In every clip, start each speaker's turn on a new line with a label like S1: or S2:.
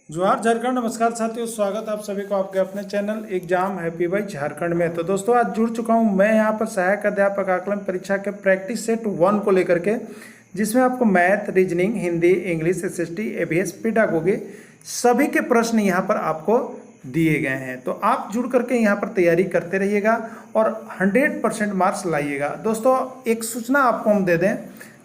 S1: जोहार झारखंड। नमस्कार साथियों, स्वागत आप सभी को आपके अपने channel exam happy by Jharkhand में। तो दोस्तों, आज जुड़ चुका हूं मैं यहाँ पर सहायक अध्यापक आकलन परीक्षा के प्रैक्टिस सेट 1 को लेकर के, जिसमें आपको math, reasoning, Hindi, English, SST, ABS, pedagogy सभी के प्रश्न यहाँ पर आपको दिए गए हैं। तो आप जुड़ करके यहाँ पर तैयारी करते रहिएगा और 100% मार्क्स लाइएगा। दोस्तों, एक सूचना आपको हम दे दें,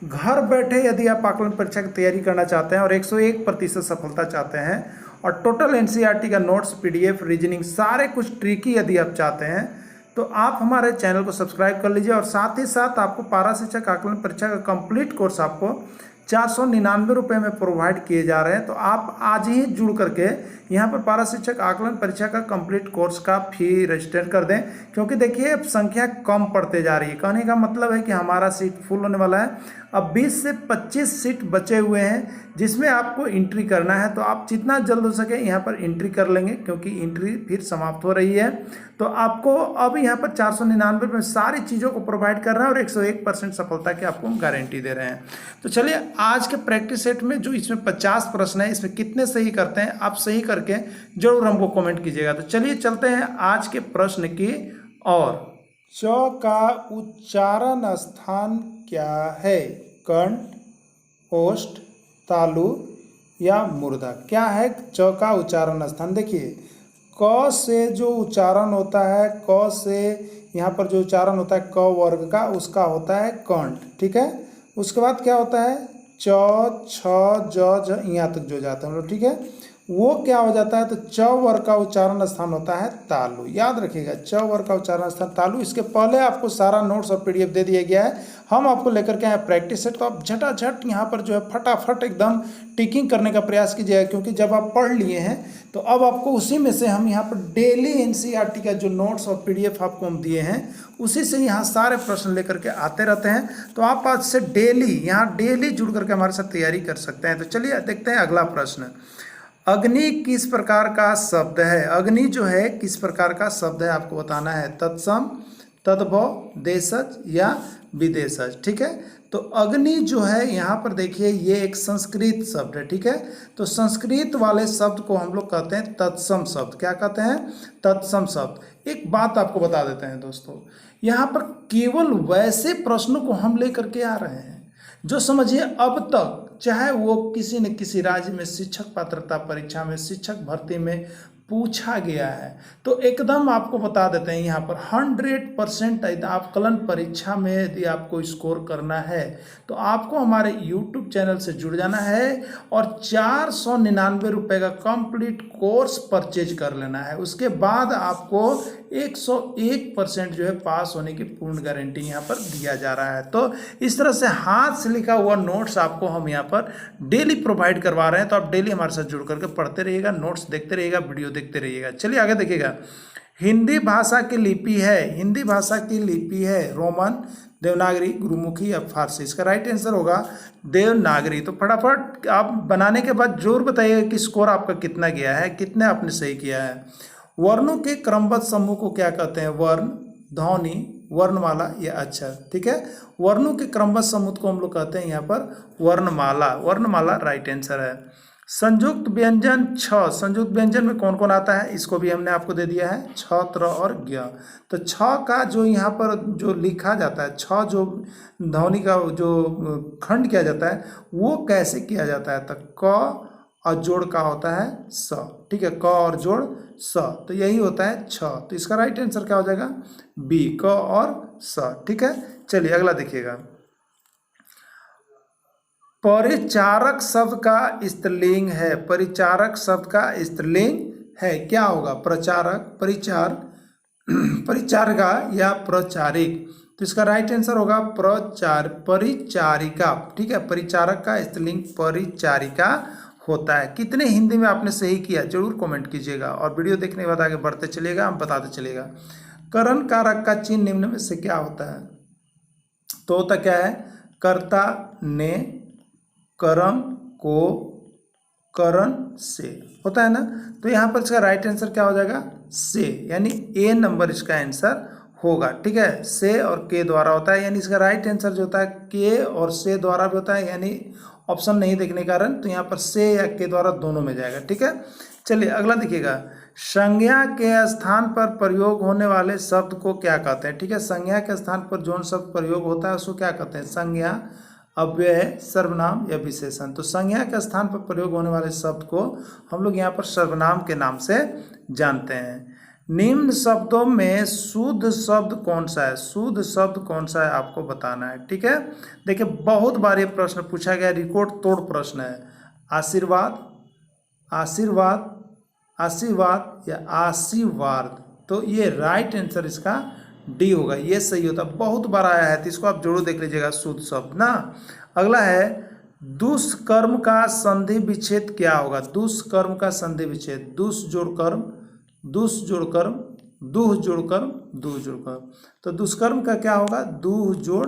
S1: घर बैठे यदि आप आकलन परीक्षा की तैयारी करना चाहते हैं और 101% सफलता चाहते हैं और टोटल एनसीईआरटी का नोट्स, पीडीएफ, रीजनिंग सारे कुछ ट्रिकी यदि आप चाहते हैं तो आप हमारे चैनल को सब्सक्राइब कर लीजिए। और साथ ही साथ आपको पारा शिक्षक आकलन परीक्षा का कंप्लीट कोर्स आपको 499 रुपये में प्रोवाइड किए जा रहे हैं। तो आप आज ही जुड़ करके यहाँ पर पारा शिक्षक आकलन परीक्षा का कंप्लीट कोर्स का फी रजिस्टर कर दें, क्योंकि देखिए अब संख्या कम पड़ते जा रही है। कहने का मतलब है कि हमारा सीट फुल होने वाला है। अब 20 से 25 सीट बचे हुए हैं जिसमें आपको एंट्री करना है। तो आप जितना जल्द हो सके यहाँ पर एंट्री कर लेंगे, क्योंकि एंट्री फिर समाप्त हो रही है। तो आपको अब यहाँ पर 499 में सारी चीज़ों को प्रोवाइड कर रहे हैं और 101% सफलता की आपको गारंटी दे रहे हैं। तो चलिए, आज के प्रैक्टिस सेट में जो इसमें 50 प्रश्न है, इसमें कितने सही करते हैं आप सही करके जरूर हमको कमेंट कीजिएगा। तो चलिए चलते हैं आज के प्रश्न की और। च का उच्चारण स्थान क्या है? कंठ, ओष्ठ, तालु या मूर्धा? क्या है च का उच्चारण स्थान? देखिए, क से जो उच्चारण होता है, क से यहाँ पर जो उच्चारण होता है क वर्ग का, उसका होता है कंठ। ठीक है, उसके बाद क्या होता है? च, छ, ज, यहाँ तक जो जाता है, ठीक है, वो क्या हो जाता है? तो च वर्ग का उच्चारण स्थान होता है तालु। याद रखिएगा, च वर्ग का उच्चारण स्थान तालु। इसके पहले आपको सारा नोट्स और पीडीएफ दे दिया गया है। हम आपको लेकर के आए प्रैक्टिस सेट। तो आप झटाझट यहाँ पर जो है फटाफट एकदम टिकिंग करने का प्रयास कीजिएगा, क्योंकि जब आप पढ़ लिए हैं तो अब आपको उसी में से हम यहाँ पर डेली एनसीईआरटी का जो नोट्स और पीडीएफ आपको हम दिए हैं, उसी से यहाँ सारे प्रश्न लेकर के आते रहते हैं। तो आप आज से डेली जुड़ करके हमारे साथ तैयारी कर सकते हैं। तो चलिए देखते हैं अगला प्रश्न। अग्नि किस प्रकार का शब्द है? अग्नि जो है किस प्रकार का शब्द है आपको बताना है। तत्सम, तद्भव, देशज या विदेशज? ठीक है, तो अग्नि जो है यहाँ पर देखिए, ये एक संस्कृत शब्द है। ठीक है, तो संस्कृत वाले शब्द को हम लोग कहते हैं तत्सम शब्द। क्या कहते हैं? तत्सम शब्द। एक बात आपको बता देते हैं दोस्तों, यहाँ पर केवल वैसे प्रश्नों को हम लेकर के आ रहे हैं जो समझिए अब तक, चाहे वो किसी न किसी राज्य में शिक्षक पात्रता परीक्षा में, शिक्षक भर्ती में पूछा गया है। तो एकदम आपको बता देते हैं यहाँ पर 100% आकलन परीक्षा में यदि आपको स्कोर करना है तो आपको हमारे YouTube चैनल से जुड़ जाना है और 499 रुपये का कंप्लीट कोर्स परचेज कर लेना है। उसके बाद आपको 101% जो है पास होने की पूर्ण गारंटी यहाँ पर दिया जा रहा है। तो इस तरह से हाथ से लिखा हुआ नोट्स आपको हम यहाँ पर डेली प्रोवाइड करवा रहे हैं। तो आप डेली हमारे साथ जुड़ करके पढ़ते रहिएगा, नोट्स देखते रहिएगा, वीडियो देखते रहिएगा। चलिए आगे देखिएगा। हिंदी भाषा की लिपि है, हिंदी भाषा की लिपि है रोमन, देवनागरी, गुरुमुखी या फारसी? इसका राइट आंसर होगा देवनागरी। तो फटाफट आप बनाने के बाद जरूर बताइएगा कि स्कोर आपका कितना गया है, कितने आपने सही किया है। वर्णों के क्रमबद्ध समूह को क्या कहते हैं? वर्ण, ध्वनि, वर्णमाला या अक्षर? ठीक है, वर्णों के क्रमबद्ध समूह को हम लोग कहते हैं यहाँ पर वर्णमाला। वर्णमाला राइट आंसर है। संयुक्त व्यंजन छ, संयुक्त व्यंजन में कौन कौन आता है? इसको भी हमने आपको दे दिया है, छ, त्र और ज्ञ। तो छ का जो यहाँ पर जो लिखा जाता है, छ जो ध्वनि का जो खंड किया जाता है वो कैसे किया जाता है? तो क और जोड़ का होता है स। ठीक है, क और जोड़ स, तो यही होता है छ। तो इसका राइट आंसर क्या हो जाएगा? बी, क और स। ठीक है, चलिए अगला देखिएगा। परिचारक शब्द का स्त्रीलिंग है, परिचारक शब्द का स्त्रीलिंग है, क्या होगा? प्रचारक, परिचार, परिचारिका या प्रचारिक? तो इसका राइट आंसर होगा परिचारिका। ठीक है, परिचारक का स्त्रीलिंग परिचारिका होता है। कितने हिंदी में आपने सही किया जरूर कमेंट कीजिएगा और वीडियो देखने के बाद आगे बढ़ते चलिएगा, हम बताते चलिएगा। करण कारक का चिन्ह निम्न में से क्या होता है? तो होता क्या है? कर्ता, ने, कर्म, को, करण, से होता है ना। तो यहाँ पर इसका राइट आंसर क्या हो जाएगा? से, यानी ए नंबर इसका आंसर होगा। ठीक है, से और के द्वारा होता है, यानी इसका राइट आंसर जो होता है के और से द्वारा भी होता है, यानी ऑप्शन नहीं देखने के कारण, तो यहाँ पर से या के द्वारा दोनों में जाएगा। ठीक है, चलिए अगला देखिएगा, संज्ञा के स्थान पर प्रयोग होने वाले शब्द को क्या कहते हैं। ठीक है, संज्ञा के स्थान पर जो शब्द प्रयोग होता है उसको क्या कहते हैं, संज्ञा, अव्यय, सर्वनाम या विशेषण। तो संज्ञा के स्थान पर प्रयोग होने वाले शब्द को हम लोग यहाँ पर सर्वनाम के नाम से जानते हैं। निम्न शब्दों में शुद्ध शब्द कौन सा है, शुद्ध शब्द कौन सा है आपको बताना है। ठीक है, देखिए बहुत बार ये प्रश्न पूछा गया, रिकॉर्ड तोड़ प्रश्न है। आशीर्वाद, आशीर्वाद, आशीर्वाद या आशीर्वाद, तो ये राइट आंसर इसका डी होगा, ये सही होता। बहुत बार आया है तो इसको आप जरूर देख लीजिएगा, शुद्ध शब्द ना। अगला है, दुष्कर्म का संधि विच्छेद क्या होगा, दुष्कर्म का संधि विच्छेद, दुष जोड़ कर्म, दुष जोड़ कर्म, दुह जोड़ कर्म, दुह जोड़ कर्म। तो दुष्कर्म का क्या होगा, दुह जोड़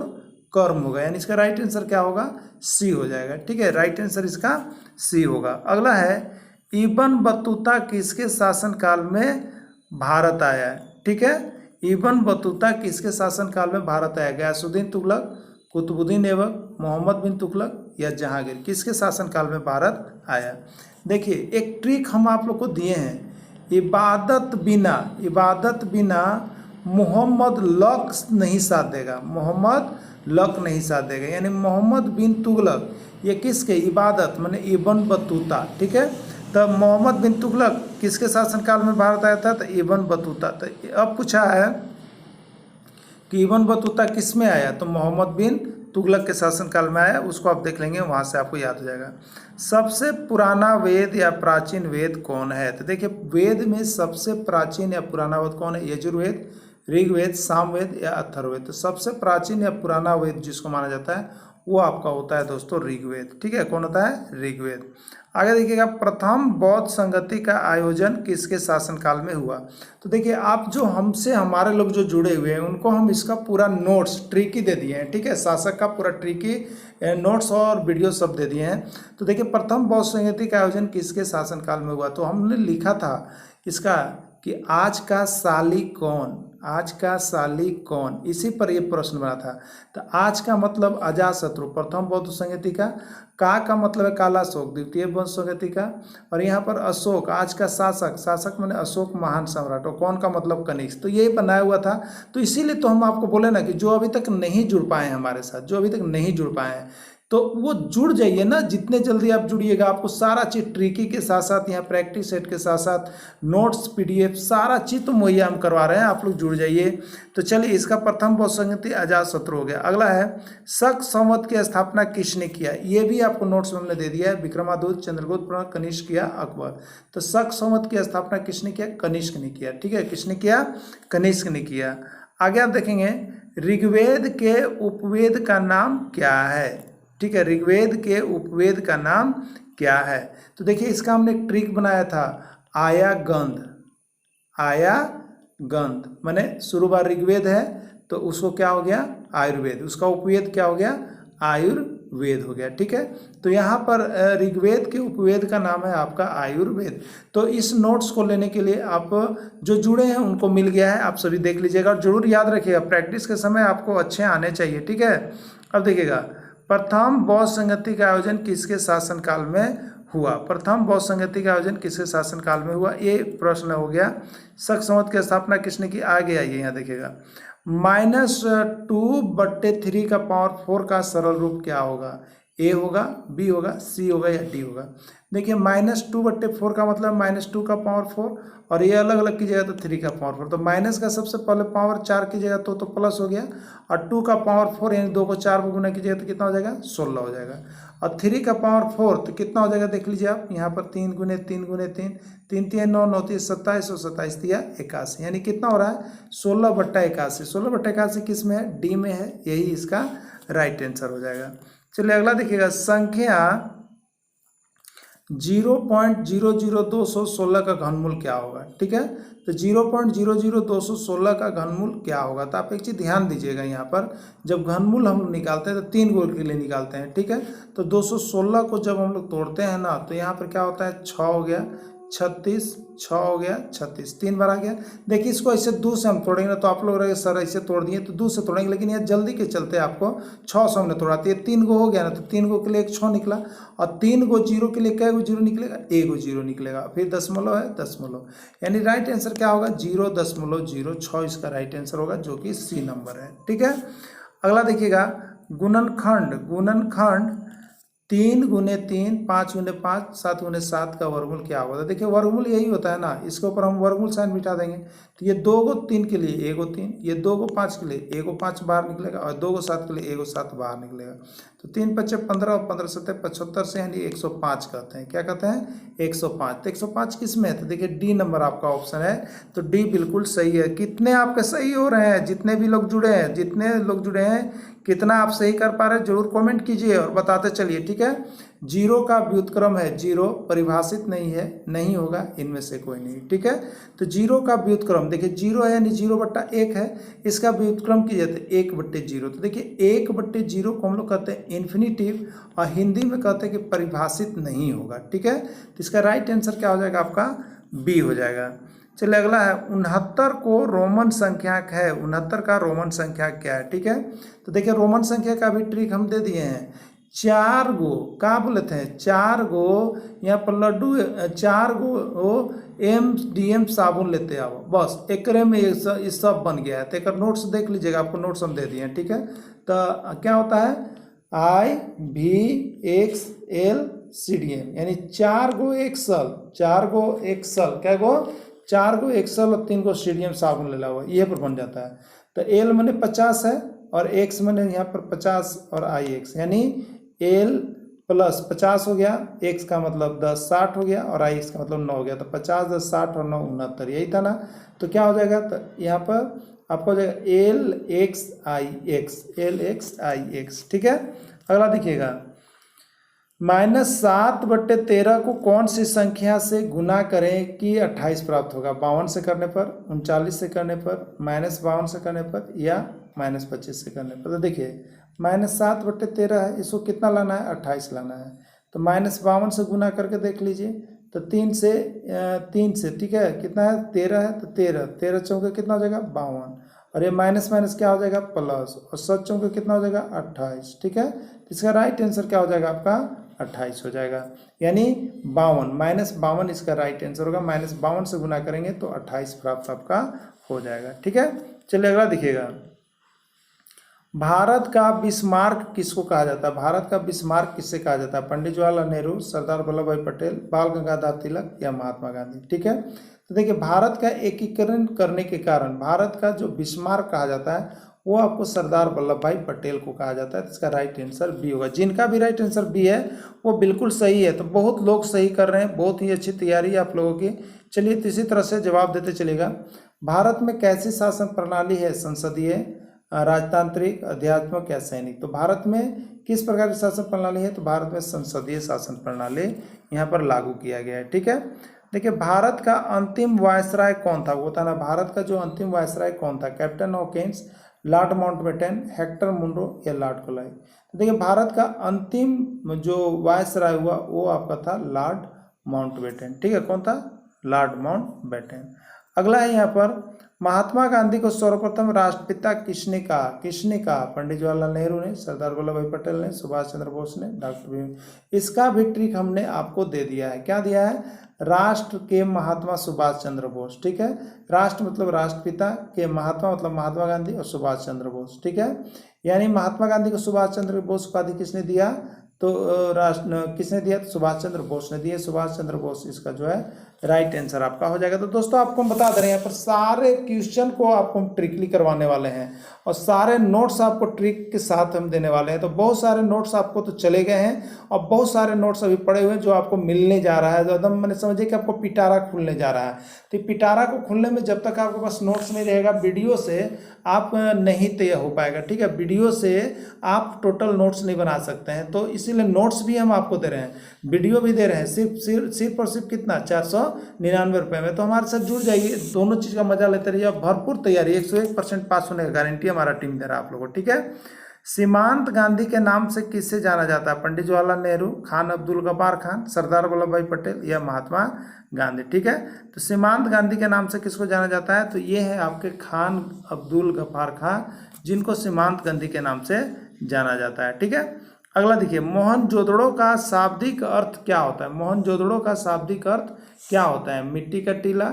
S1: कर्म होगा, यानी इसका राइट आंसर क्या होगा, सी हो जाएगा। ठीक है, राइट आंसर इसका सी होगा। अगला है, इब्न बतूता किसके शासनकाल में भारत आया है। ठीक है, इब्न बतूता किसके शासनकाल में भारत आया, गयासुद्दीन तुगलक, कुतुबुद्दीन ऐबक, मोहम्मद बिन तुगलक या जहांगीर, किसके शासनकाल में भारत आया। देखिए एक ट्रिक हम आप लोग को दिए हैं, इबादत बिना मोहम्मद लक नहीं साथ देगा, मोहम्मद लक नहीं साथ देगा, यानी मोहम्मद बिन तुगलक ये किसके, इबादत माने इब्न बतूता। ठीक है, तब मोहम्मद बिन तुगलक किसके शासनकाल में भारत आया था, तो इब्न बतूता। तो अब पूछा है कि इब्न बतूता किस में आया, तो मोहम्मद बिन तुगलक के शासनकाल में आया, उसको आप देख लेंगे, वहाँ से आपको याद हो जाएगा। सबसे पुराना वेद या प्राचीन वेद कौन है, तो देखिए वेद में सबसे प्राचीन या पुराना वेद कौन है, यजुर्वेद, ऋग्वेद, सामवेद या अथर्ववेद। तो सबसे प्राचीन या पुराना वेद जिसको माना जाता है वो आपका होता है दोस्तों ऋग्वेद। ठीक है, कौन होता है, ऋग्वेद। आगे देखिएगा, प्रथम बौद्ध संगति का आयोजन किसके शासनकाल में हुआ। तो देखिए आप जो हमसे, हमारे लोग जो जुड़े हुए हैं उनको हम इसका पूरा नोट्स ट्रिकी दे दिए हैं। ठीक है, शासक का पूरा ट्रिकी नोट्स और वीडियो सब दे दिए हैं। तो देखिए प्रथम बौद्ध संगति का आयोजन किसके शासनकाल में हुआ, तो हमने लिखा था इसका कि आज का साली कौन, आज का साली कौन, इसी पर यह प्रश्न बना था। तो आज का मतलब अजातशत्रु प्रथम बौद्ध संगति का मतलब है कालाशोक द्वितीय बौद्ध संगति का, और यहाँ पर अशोक आज का शासक, शासक माने अशोक महान सम्राट, और कौन का मतलब कनिष्क। तो यही बनाया हुआ था। तो इसीलिए तो हम आपको बोले ना कि जो अभी तक नहीं जुड़ पाए हैं हमारे साथ, जो अभी तक नहीं जुड़ पाए हैं, तो वो जुड़ जाइए ना, जितने जल्दी आप जुड़िएगा आपको सारा चीज़ ट्रिकी के साथ साथ यहाँ प्रैक्टिस सेट के साथ साथ नोट्स पीडीएफ सारा चीज़ तो मुहैया हम करवा रहे हैं, आप लोग जुड़ जाइए। तो चलिए इसका प्रथम बौद्ध संगति अजातशत्रु हो गया। अगला है, शक संवत की स्थापना किसने किया, ये भी आपको नोट्स में हमने दे दिया है, विक्रमादित्य, चंद्रगुप्त, कनिष्क या अकबर। तो शक संवत की स्थापना किसने किया, कनिष्क ने किया। ठीक है, किसने किया, कनिष्क ने किया। आगे आप देखेंगे, ऋग्वेद के उपवेद का नाम क्या है। ठीक है, ऋग्वेद के उपवेद का नाम क्या है। तो देखिए इसका हमने एक ट्रिक बनाया था, आया गंध, आया गंध माने शुरू बार ऋग्वेद है तो उसको क्या हो गया, आयुर्वेद, उसका उपवेद क्या हो गया, आयुर्वेद हो गया। ठीक है, तो यहाँ पर ऋग्वेद के उपवेद का नाम है आपका आयुर्वेद। तो इस नोट्स को लेने के लिए आप जो जुड़े हैं उनको मिल गया है, आप सभी देख लीजिएगा और जरूर याद रखिएगा, प्रैक्टिस के समय आपको अच्छे आने चाहिए। ठीक है, अब देखिएगा, प्रथम बौद्ध संगति का आयोजन किसके शासनकाल में हुआ, प्रथम बौद्ध संगति का आयोजन किसके शासनकाल में हुआ, ये प्रश्न हो गया। शक संवत की स्थापना किसने की, आगे आइए यहाँ देखिएगा, -2/3 का पावर 4 का सरल रूप क्या होगा, ए होगा, बी होगा, सी होगा या डी होगा। देखिए -2/4 का मतलब -2 का पावर 4, और ये अलग अलग कीजिएगा तो 3 का पावर 4। तो माइनस का सबसे पहले पावर 4 कीजिएगा तो प्लस हो गया, और 2 का पावर 4 यानी 2 को 4 को गुना कीजिएगा तो कितना हो जाएगा, 16 हो जाएगा। और 3 का पावर 4 तो कितना हो जाएगा, देख लीजिए आप यहाँ पर 3 गुने 3 गुने 3, 3 3 9 9 3 27 और 27 दिया 81, यानी कितना हो रहा है 16/81। 16/81 किस में है, डी में है, यही इसका राइट आंसर हो जाएगा। चलिए अगला देखिएगा, संख्या 0.00216 का घनमूल क्या होगा। ठीक है, तो 0.00216 का घनमूल क्या होगा, तो आप एक चीज़ ध्यान दीजिएगा, यहाँ पर जब घनमूल हम लोग निकालते हैं तो 3 गोल के लिए निकालते हैं। ठीक है, तो 216 को जब हम लोग तोड़ते हैं ना तो यहाँ पर क्या होता है, 6 हो गया, 36, 6 हो गया 36, 3 बार आ गया। देखिए इसको ऐसे 2 से हम तोड़ेंगे ना तो आप लोग रहे सर ऐसे तोड़ दिए, तो 2 से तोड़ेंगे, लेकिन यह जल्दी के चलते आपको 6 से हमने तोड़ा, तो ये 3 गो हो गया ना, तो 3 गो के लिए एक 6 निकला, और 3 गो जीरो के लिए कै गो जीरो निकलेगा, 1 गो जीरो निकलेगा, फिर दशमलव है दशमलव, यानी राइट आंसर क्या होगा 0.06 इसका राइट आंसर होगा, जो कि सी नंबर है। ठीक है, अगला देखिएगा गुणनखंड। गुणनखंड 3 गुने 3, 5 गुने 5, 7 गुने 7 का वर्गमूल क्या होगा। तो देखिए वर्गमूल यही होता है ना, इसके ऊपर हम वर्गमूल साइन बिठा देंगे, तो ये 2 गो 3 के लिए 1 गो 3, ये 2 गो 5 के लिए 1 गो 5 बाहर निकलेगा, और 2 गो 7 के लिए 1 गो 7 बाहर निकलेगा। तो 3 पच्चे 15 और 15 सत्ते 75 से, यानी 105 कहते हैं। क्या कहते हैं 105। तो 105 किस में है, तो देखिए डी नंबर आपका ऑप्शन है, तो डी बिल्कुल सही है। कितने आपके सही हो रहे हैं, जितने भी लोग जुड़े हैं, जितने लोग जुड़े हैं कितना आप सही कर पा रहे हैं जरूर कमेंट कीजिए और बताते चलिए। ठीक है, जीरो का व्युत्क्रम है, जीरो परिभाषित नहीं है, नहीं होगा इनमें से कोई नहीं। ठीक है, तो जीरो का व्युत्क्रम देखिए, जीरो है यानी 0/1 है, इसका व्युत्क्रम कीजिए तो 1/0। तो देखिए 1/0 को हम लोग कहते हैं इन्फिनिटिव, और हिंदी में कहते हैं कि परिभाषित नहीं होगा। ठीक है, तो इसका राइट आंसर क्या हो जाएगा आपका बी हो जाएगा। चलिए अगला है 69 को रोमन संख्याक है। 69 का रोमन संख्या क्या है। ठीक है, तो देखिए रोमन संख्या का भी ट्रिक हम दे दिए हैं। 4 गो क्या बोले थे, 4 गो यहाँ पर लड्डू, 4 गो MDM साबुन लेते आओ, बस एकरे में ये सब बन गया है। तो एक नोट्स देख लीजिएगा, आपको नोट्स हम दे दिए हैं। ठीक है, तो क्या होता है IVXLCDM, यानी 4 गो एक्सल, 4 गो एक्सल, क्या गो 4 गो एक्सल और 3 गो CDM साबुन ले लाओ, ये पर बन जाता है। तो L मैंने 50 है, और X मैंने यहाँ पर 50 और IX, यानी L प्लस 50 हो गया, X का मतलब 10 60 हो गया, और IX का मतलब 9 हो गया। तो 50 10 60 और 9 69, यही था ना। तो क्या हो जाएगा, तो यहाँ पर आपको हो जाएगा LXIX, LXIX। ठीक है, अगला देखिएगा -7/13 को कौन सी संख्या से गुना करें कि 28 प्राप्त होगा। 52 से करने पर, 39 से करने पर, -52 से करने पर, या -25 से करने पर। तो देखिए -7/13 है, इसको कितना लाना है 28 लाना है। तो -52 से गुना करके देख लीजिए, तो 3 से ठीक है, कितना है 13 है, तो 13 चौके कितना हो जाएगा 52, और ये माइनस माइनस क्या हो जाएगा प्लस, और 7 चौके कितना हो जाएगा 28। ठीक है, तो इसका राइट आंसर क्या हो जाएगा आपका 28 हो जाएगा, यानी 52 -52 इसका राइट आंसर होगा। -52 से गुना करेंगे तो 28 प्राप्त आपका हो जाएगा। ठीक है, चलिए अगला देखिएगा। भारत का बिस्मार्क किसको कहा जाता है। भारत का बिस्मार्क किससे कहा जाता है, पंडित जवाहरलाल नेहरू, सरदार वल्लभ भाई पटेल, बाल गंगाधर तिलक, या महात्मा गांधी। ठीक है, तो देखिए भारत का एकीकरण करने के कारण भारत का जो बिस्मार्क कहा जाता है वो आपको सरदार वल्लभ भाई पटेल को कहा जाता है। तो इसका राइट आंसर बी होगा। जिनका भी राइट आंसर बी है वो बिल्कुल सही है। तो बहुत लोग सही कर रहे हैं, बहुत ही अच्छी तैयारी है आप लोगों की। चलिए इसी तरह से जवाब देते चलेगा। भारत में कैसी शासन प्रणाली है, संसदीय, राजतांत्रिक, अध्यात्मक, या सैनिक। तो भारत में किस प्रकार की शासन प्रणाली है, तो भारत में संसदीय शासन प्रणाली यहाँ पर लागू किया गया है। ठीक है, देखिए भारत का अंतिम वायसराय कौन था, वो था ना, भारत का जो अंतिम वायसराय कौन था, captain Hawkins, Lord Mountbatten, Hector Munro, या लॉर्ड कोलाई। तो देखिए भारत का अंतिम जो वायसराय हुआ वो आपका था लॉर्ड माउंटबेटन। ठीक है, कौन था, लॉर्ड माउंटबेटन। अगला है यहाँ पर महात्मा गांधी को सर्वप्रथम राष्ट्रपिता किसने कहा, किसने कहा, पंडित जवाहरलाल नेहरू ने, सरदार वल्लभ भाई पटेल ने, सुभाष चंद्र बोस ने, डॉक्टर भीम। इसका भी ट्रिक हमने आपको दे दिया है। क्या दिया है, राष्ट्र के महात्मा सुभाष चंद्र बोस। ठीक है, राष्ट्र मतलब राष्ट्रपिता, के महात्मा मतलब महात्मा गांधी, और सुभाष चंद्र बोस। ठीक है, यानी महात्मा गांधी को सुभाष चंद्र बोस उपाधि किसने दिया, तो किसने दिया, तो सुभाष चंद्र बोस ने दिया। सुभाष चंद्र बोस इसका जो है राइट आंसर आपका हो जाएगा। तो दोस्तों आपको हम बता दे रहे हैं यहाँ पर सारे क्वेश्चन को आपको हम ट्रिकली करवाने वाले हैं, और सारे नोट्स आपको ट्रिक के साथ हम देने वाले हैं। तो बहुत सारे नोट्स आपको तो चले गए हैं, और बहुत सारे नोट्स अभी पड़े हुए हैं जो आपको मिलने जा रहा है। तो एकदम मैंने समझिए कि आपको पिटारा खुलने जा रहा है। तो पिटारा को खुलने में जब तक आपके पास नोट्स नहीं रहेगा, वीडियो से आप नहीं तय हो पाएगा। ठीक है, वीडियो से आप टोटल नोट्स नहीं बना सकते हैं। तो इसीलिए नोट्स भी हम आपको दे रहे हैं, वीडियो भी दे रहे हैं, सिर्फ और सिर्फ कितना 499 रुपये में। तो हमारे साथ जुड़ जाइए, दोनों चीज़ का मजा लेते रहिए। भरपूर तैयारी, 101% पास होने का गारंटी हमारा टीम दे रहा है आप लोगों को। ठीक है, सीमांत गांधी के नाम से किससे जाना जाता है? पंडित जवाहरलाल नेहरू, खान अब्दुल गफ्फार खान, सरदार वल्लभ भाई पटेल या महात्मा गांधी। ठीक है, तो सीमांत गांधी के नाम से किसको जाना जाता है? तो ये है आपके खान अब्दुल गफ्फार खान, जिनको सीमांत गांधी के नाम से जाना जाता है। ठीक है, अगला देखिए, मोहनजोदड़ो का शाब्दिक अर्थ क्या होता है? मोहनजोदड़ो का शाब्दिक अर्थ क्या होता है? मिट्टी का टीला,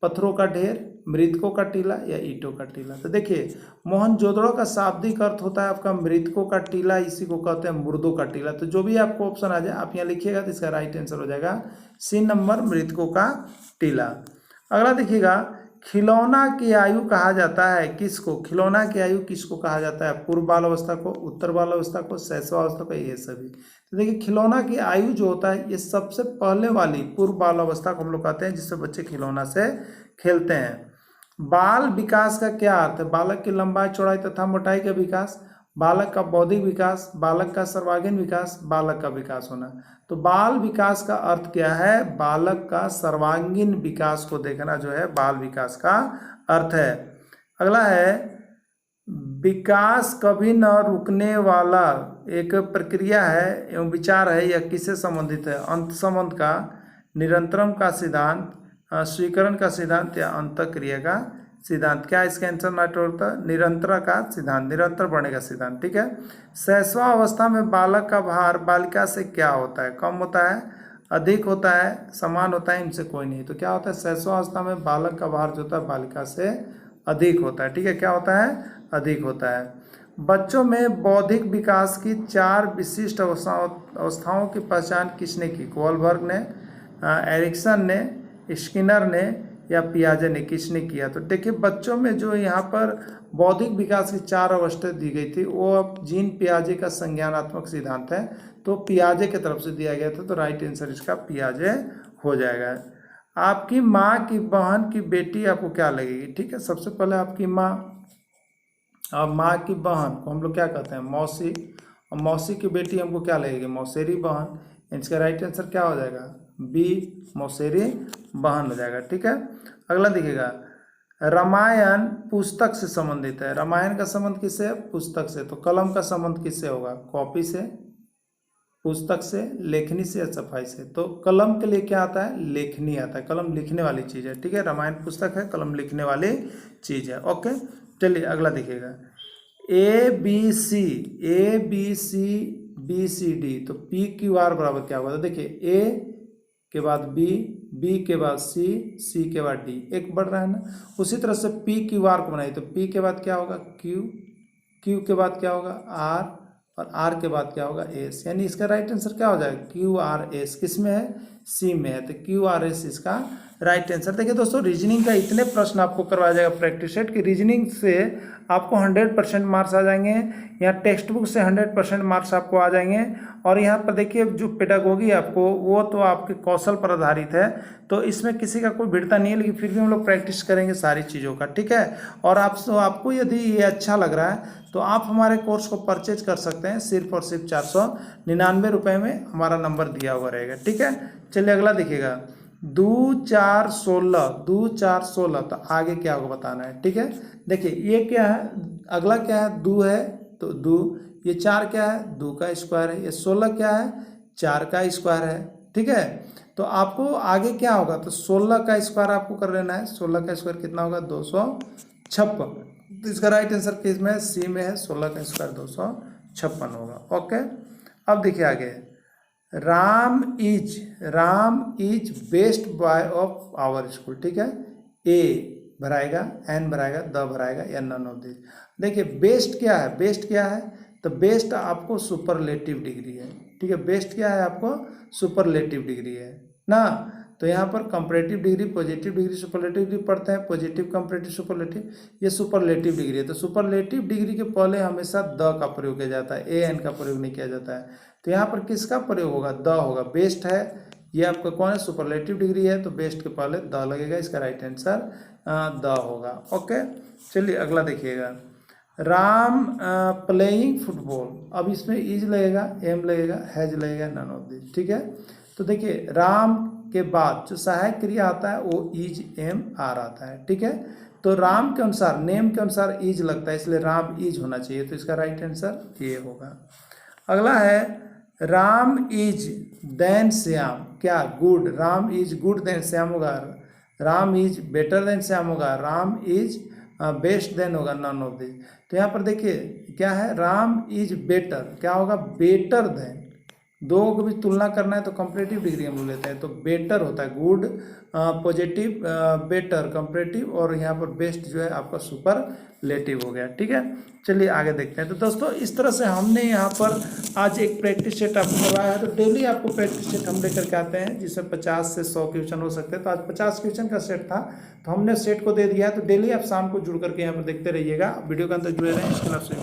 S1: पत्थरों का ढेर, मृतकों का टीला या ईंटों का टीला। तो देखिए, मोहनजोदड़ो का शाब्दिक अर्थ होता है आपका मृतकों का टीला, इसी को कहते हैं मुर्दों का टीला। तो जो भी आपको ऑप्शन आ जाए आप यहाँ लिखिएगा, तो इसका राइट आंसर हो जाएगा सी नंबर, मृतकों का टीला। अगला देखिएगा, खिलौना की आयु कहा जाता है किसको? खिलौना की आयु किसको कहा जाता है? पूर्व बाल अवस्था को, उत्तर बाल अवस्था को, शैशवावस्था को, ये सभी। तो देखिए, खिलौना की आयु जो होता है ये सबसे पहले वाली पूर्व बाल अवस्था को हम लोग कहते हैं, जिससे बच्चे खिलौना से खेलते हैं। बाल विकास का क्या अर्थ है? बालक की लंबाई, चौड़ाई तथा मोटाई का विकास, बालक का बौद्धिक विकास, बालक का सर्वांगीण विकास, बालक का विकास होना। तो बाल विकास का अर्थ क्या है? बालक का सर्वांगीण विकास को देखना जो है बाल विकास का अर्थ है। अगला है, विकास कभी न रुकने वाला एक प्रक्रिया है एवं विचार है, यह किससे संबंधित है? अंत संबंध का, निरंतरम का सिद्धांत, स्वीकरण का सिद्धांत या अंतःक्रिया का सिद्धांत। क्या इसका आंसर नाइट होता है? निरंतर का सिद्धांत, निरंतर बढ़ने का सिद्धांत। ठीक है, शैशवावस्था में बालक का भार बालिका से क्या होता है? कम होता है, अधिक होता है, समान होता है, इनसे कोई नहीं। तो क्या होता है? शैशवावस्था में बालक का भार जो होता है बालिका से अधिक होता है। ठीक है, क्या होता है? अधिक होता है। बच्चों में बौद्धिक विकास की 4 विशिष्ट अवस्थाओं की पहचान किसने की? कोलबर्ग ने, एरिक्सन ने, स्किनर ने या पियाजे ने? किसने किया? तो देखिए, बच्चों में जो यहाँ पर बौद्धिक विकास की 4 अवस्था दी गई थी वो अब जीन पियाजे का संज्ञानात्मक सिद्धांत है, तो पियाजे की तरफ से दिया गया था। तो राइट आंसर इसका पियाजे हो जाएगा। आपकी माँ की बहन की बेटी आपको क्या लगेगी? ठीक है, सबसे पहले आपकी माँ, और माँ की बहन को हम लोग क्या कहते हैं? मौसी, और मौसी की बेटी हमको क्या लगेगी? मौसेरी बहन। इसका राइट आंसर क्या हो जाएगा? बी, मौसेरी बहन हो जाएगा। ठीक है, अगला देखिएगा, रामायण पुस्तक से संबंधित है। रामायण का संबंध किससे है? पुस्तक से। तो कलम का संबंध किससे होगा? कॉपी से, पुस्तक से, लेखनी से या सफाई से? तो कलम के लिए क्या आता है? लेखनी आता है। कलम लिखने वाली चीज़ है। ठीक है, रामायण पुस्तक है, कलम लिखने वाली चीज़ है। ओके, चलिए अगला देखिएगा, A B C, A B C, B C D. तो पी क्यू आर बराबर क्या होगा? तो देखिए, ए के बाद बी, बी के बाद सी, सी के बाद डी, एक बढ़ रहा है ना। उसी तरह से पी क्यू आर को बनाइए, तो पी के बाद क्या होगा? क्यू, क्यू के बाद क्या होगा? आर, और आर के बाद क्या होगा? एस। यानी इसका राइट आंसर क्या हो जाएगा? Q R S. किस में है? सी में है, तो क्यू आर एस इसका राइट आंसर। देखिए दोस्तों, रीजनिंग का इतने प्रश्न आपको करवाया जाएगा प्रैक्टिस सेट की रीजनिंग से आपको 100% मार्क्स आ जाएंगे। यहाँ टेक्स्ट बुक से 100% मार्क्स आपको आ जाएंगे। और यहाँ पर देखिए, जो पेडागोगी आपको वो तो आपके कौशल पर आधारित है, तो इसमें किसी का कोई भिड़ता नहीं है, लेकिन फिर भी हम लोग प्रैक्टिस करेंगे सारी चीज़ों का। ठीक है, और आपको यदि ये अच्छा लग रहा है तो आप हमारे कोर्स को परचेज कर सकते हैं, सिर्फ और सिर्फ 499 रुपये में हमारा नंबर दिया हुआ रहेगा। ठीक है, चलिए अगला देखिएगा, 2 4 16, 2 4 16। तो आगे क्या होगा बताना है। ठीक है, देखिए ये क्या है? अगला क्या है? 2 है, तो 2, ये 4 क्या है? 2 का स्क्वायर है। ये 16 क्या है? 4 का स्क्वायर है। ठीक है, तो आपको आगे क्या होगा? तो 16 का स्क्वायर आपको कर लेना है। 16 का स्क्वायर कितना होगा? 256। तो इसका राइट आंसर किस में है? सी में है। 16 का स्क्वायर 256 होगा। ओके, अब देखिए आगे, Ram is best boy of our school. ठीक है, ए भराएगा, एन भराएगा, द भराएगा या नन ऑफ दिस। देखिए बेस्ट क्या है? बेस्ट क्या है? तो बेस्ट आपको सुपरलेटिव डिग्री है। ठीक है, बेस्ट क्या है? आपको सुपरलेटिव डिग्री है ना। तो यहाँ पर comparative degree, positive degree, superlative degree पढ़ते हैं, पॉजिटिव, कंपैरेटिव, सुपरलेटिव, ये सुपरलेटिव डिग्री है। तो सुपरलेटिव डिग्री के पहले हमेशा द का प्रयोग किया जाता है, ए एन का प्रयोग नहीं किया जाता है। तो यहाँ पर किसका प्रयोग होगा? द होगा। बेस्ट है, ये आपका कौन है? सुपरलेटिव डिग्री है, तो बेस्ट के पहले द लगेगा। इसका राइट आंसर द होगा। ओके, चलिए अगला देखिएगा, राम प्लेइंग फुटबॉल। अब इसमें इज लगेगा, एम लगेगा, हैज लगेगा, नन ऑफ दिस। ठीक है, तो देखिए राम के बाद जो सहायक क्रिया आता है वो इज एम आर आता है। ठीक है, तो राम के अनुसार, नेम के अनुसार इज लगता है, इसलिए राम इज होना चाहिए, तो इसका राइट आंसर ये होगा। अगला है राम इज देन श्याम, क्या good, Ram is good than Shyam होगा, Ram is better than Shyam होगा, राम इज बेस्ट देन होगा, नन ऑफ दिस। तो यहाँ पर देखिए क्या है, राम इज बेटर, क्या होगा, बेटर देन, दो को भी तुलना करना है तो कंपैरेटिव डिग्री हम लोग लेते हैं, तो बेटर होता है, गुड पॉजिटिव, बेटर कंपैरेटिव, और यहाँ पर बेस्ट जो है आपका सुपरलेटिव हो गया। ठीक है, चलिए आगे देखते हैं। तो दोस्तों इस तरह से हमने यहाँ पर आज एक प्रैक्टिस सेट आपको करवाया है। तो डेली आपको प्रैक्टिस सेट हम लेकर के आते हैं जिसमें 50 से 100 क्वेश्चन हो सकते हैं। तो आज 50 क्वेश्चन का सेट था, तो हमने सेट को दे दिया है। तो डेली आप शाम को जुड़ करके यहाँ पर देखते रहिएगा, वीडियो के अंदर जुड़े रहें, इसके लिए आपसे